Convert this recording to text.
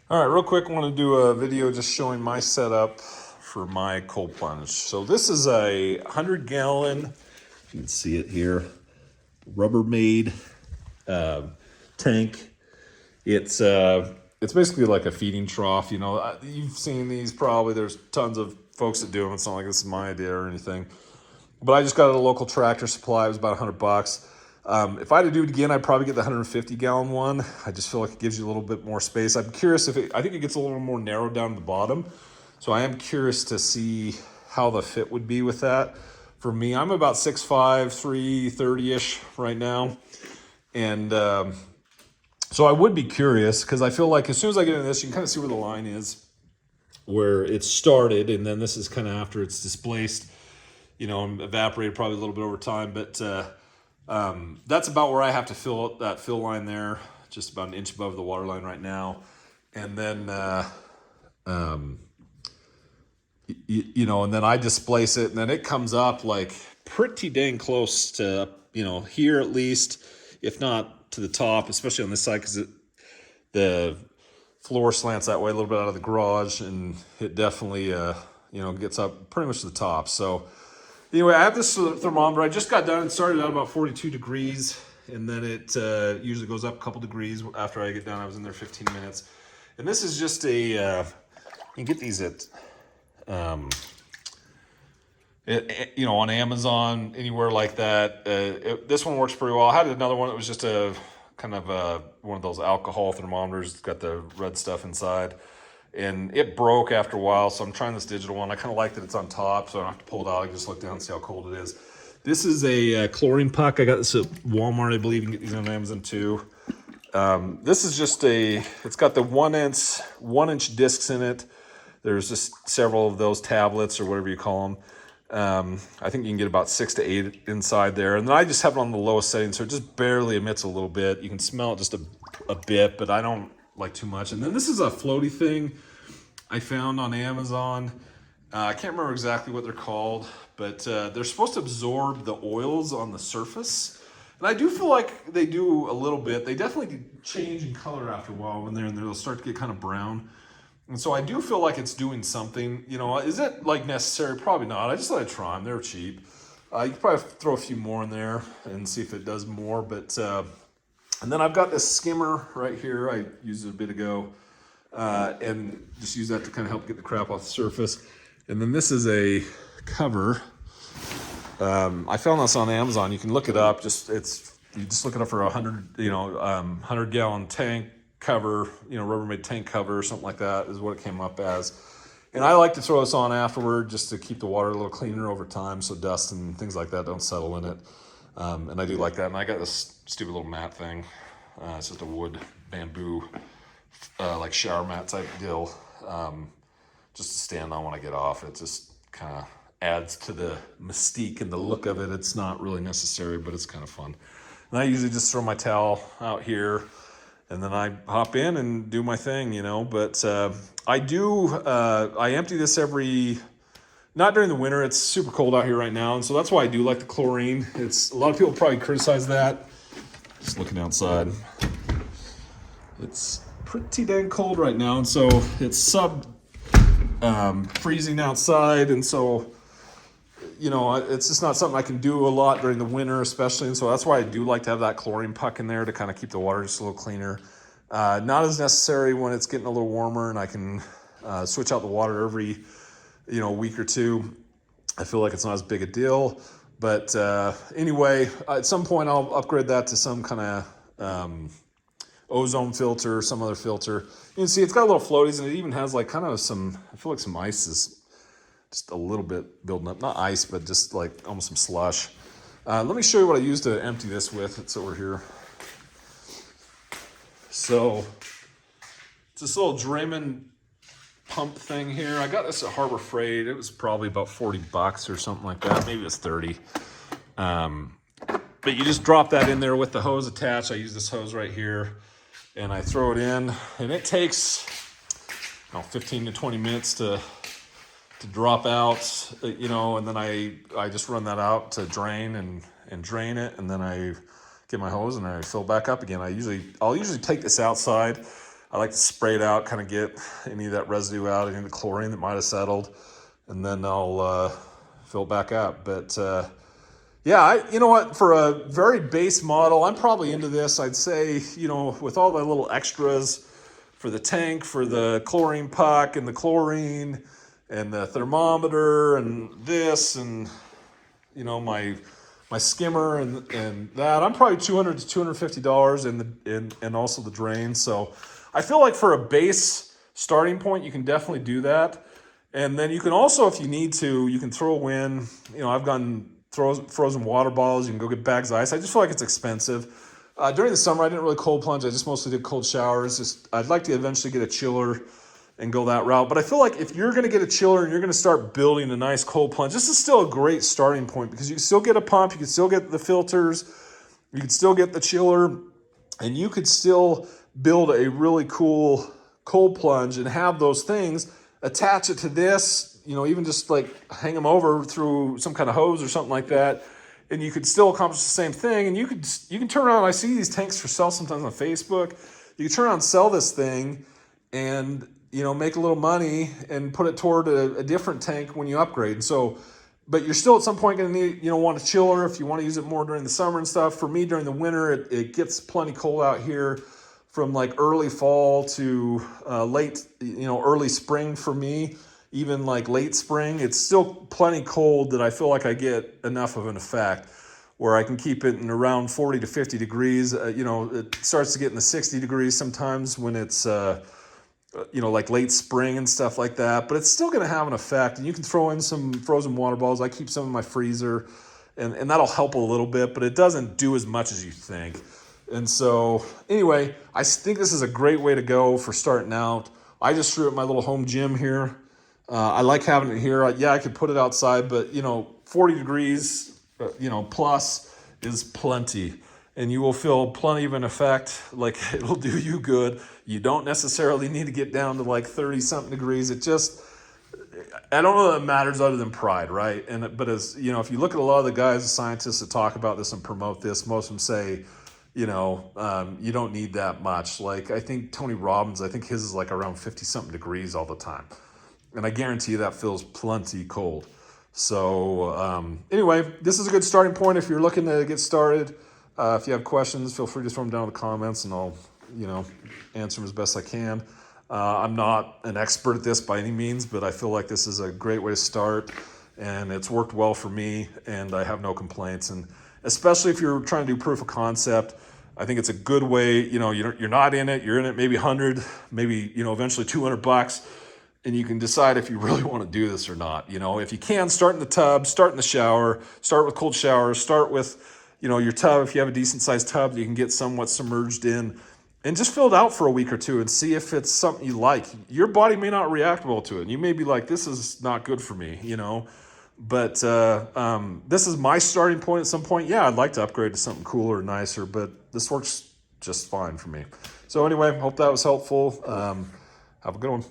All right, real quick, I want to do a video just showing my setup for my cold plunge. So this is a 100-gallon, you can see it here, Rubbermaid tank. It's basically like a feeding trough. You know, you've seen these probably. There's tons of folks that do them. It's not like this is my idea or anything. But I just got it at a local Tractor Supply. It was about $100. If I had to do it again, I'd probably get the 150-gallon one. I just feel like it gives you a little bit more space. I'm curious if I think it gets a little more narrow down the bottom. So I am curious to see how the fit would be with that. For me, I'm about 6'5", 330-ish right now. And so I would be curious because I feel like as soon as I get into this, you can kind of see where the line is, where it started. And then this is kind of after it's displaced, you know, and evaporated probably a little bit over time. But that's about where I have to fill that fill line there, just about an inch above the water line right now. And then, you know, and then I displace it, and then it comes up like pretty dang close to, you know, here at least, if not to the top, especially on this side, because the floor slants that way a little bit out of the garage, and it definitely, you know, gets up pretty much to the top. So anyway, I have this thermometer. I just got done. It started out about 42 degrees, and then it usually goes up a couple degrees after I get done. I was in there 15 minutes. And this is just a, you can get these at, you know, on Amazon, anywhere like that. This one works pretty well. I had another one that was just a kind of one of those alcohol thermometers. It's got the red stuff inside. And it broke after a while, so I'm trying this digital one. I kind of like that it's on top, so I don't have to pull it out. I can just look down and see how cold it is. This is a chlorine puck. I got this at Walmart, I believe. You can get these on Amazon too. This is just it's got the one inch discs in it. There's just several of those tablets or whatever you call them. I think you can get about 6 to 8 inside there. And then I just have it on the lowest setting, so it just barely emits a little bit. You can smell it just a bit, but I don't like too much. And then this is a floaty thing I found on Amazon. I can't remember exactly what they're called, but they're supposed to absorb the oils on the surface. And I do feel like they do a little bit. They definitely change in color after a while when they're in there. They'll start to get kind of brown. And so I do feel like it's doing something. You know, is it like necessary? Probably not. I just thought I'd try them. They're cheap. You could probably throw a few more in there and see if it does more. But and then I've got this skimmer right here. I used it a bit ago. And just use that to kind of help get the crap off the surface. And then this is a cover. I found this on Amazon. You can look it up. You just look it up for 100-gallon tank cover, you know, Rubbermaid tank cover or something like that is what it came up as. And I like to throw this on afterward just to keep the water a little cleaner over time, so dust and things like that don't settle in it. And I do like that. And I got this stupid little mat thing. It's just a wood bamboo, like shower mat type deal, just to stand on when I get off. It just kind of adds to the mystique and the look of it. It's not really necessary, but it's kind of fun. And I usually just throw my towel out here, and then I hop in and do my thing, you know. But I empty this not during the winter. It's super cold out here right now, and so that's why I do like the chlorine. A lot of people probably criticize that. Just looking outside, it's pretty dang cold right now, and so it's freezing outside, and so, you know, it's just not something I can do a lot during the winter, especially. And so that's why I do like to have that chlorine puck in there to kind of keep the water just a little cleaner. Not as necessary when it's getting a little warmer, and I can switch out the water every, you know, week or two. I feel like it's not as big a deal. But anyway, at some point I'll upgrade that to some kind of ozone filter or some other filter. You can see it's got little floaties, and it even has like kind of I feel like some ice is just a little bit building up. Not ice, but just like almost some slush. Let me show you what I used to empty this with. It's over here. So it's this little Draymond pump thing here. I got this at Harbor Freight. It was probably about $40 or something like that. Maybe it was 30. But you just drop that in there with the hose attached. I use this hose right here, and I throw it in, and it takes 15 to 20 minutes to drop out, you know, and then I just run that out to drain and drain it, and then I get my hose and I fill back up again. I'll usually take this outside. I like to spray it out, kind of get any of that residue out, any of the chlorine that might have settled, and then I'll fill it back up. But yeah, you know what, for a very base model, I'm probably into this. I'd say, you know, with all the little extras for the tank, for the chlorine puck and the chlorine and the thermometer and this and, you know, my skimmer and that, I'm probably $200 to $250 and also the drain. So I feel like for a base starting point, you can definitely do that. And then you can also, if you need to, you can throw in, you know, I've gotten frozen water bottles. You can go get bags of ice. I just feel like it's expensive. During the summer, I didn't really cold plunge. I just mostly did cold showers. I'd like to eventually get a chiller and go that route. But I feel like if you're going to get a chiller and you're going to start building a nice cold plunge, this is still a great starting point because you can still get a pump, you can still get the filters, you can still get the chiller, and you could still build a really cool cold plunge and have those things, attach it to this, you know, even just like hang them over through some kind of hose or something like that, and you could still accomplish the same thing. And you can turn around. I see these tanks for sale sometimes on Facebook. You can turn around and sell this thing, and you know, make a little money and put it toward a different tank when you upgrade. So, but you're still at some point going to need, you know, want a chiller if you want to use it more during the summer and stuff. For me, during the winter, it gets plenty cold out here from like early fall to late, you know, early spring for me. Even like late spring, it's still plenty cold that I feel like I get enough of an effect where I can keep it in around 40 to 50 degrees. You know, it starts to get in the 60 degrees sometimes when it's, you know, like late spring and stuff like that, but it's still going to have an effect. And you can throw in some frozen water balls. I keep some in my freezer, and that'll help a little bit, but it doesn't do as much as you think. And so anyway, I think this is a great way to go for starting out. I just threw it in my little home gym here. I like having it here. Yeah, I could put it outside, but you know, 40 degrees, you know, plus is plenty, and you will feel plenty of an effect. Like it'll do you good. You don't necessarily need to get down to like 30 something degrees. It just, I don't know that it matters other than pride, right? But as you know, if you look at a lot of the guys, the scientists that talk about this and promote this, most of them say, you know, you don't need that much. Like I think Tony Robbins, I think his is like around 50 something degrees all the time. And I guarantee you that feels plenty cold. So anyway, this is a good starting point if you're looking to get started. If you have questions, feel free to throw them down in the comments and I'll, you know, answer them as best I can. I'm not an expert at this by any means, but I feel like this is a great way to start, and it's worked well for me, and I have no complaints. And especially if you're trying to do proof of concept, I think it's a good way. You know, you're not in it, you're in it maybe 100, maybe, you know, eventually $200, and you can decide if you really want to do this or not. You know, if you can, start in the tub, start in the shower, start with cold showers, start with, you know, your tub. If you have a decent sized tub that you can get somewhat submerged in, and just fill it out for a week or two and see if it's something you like. Your body may not react well to it. And you may be like, this is not good for me, you know, but this is my starting point at some point. Yeah, I'd like to upgrade to something cooler and nicer, but this works just fine for me. So anyway, hope that was helpful. Have a good one.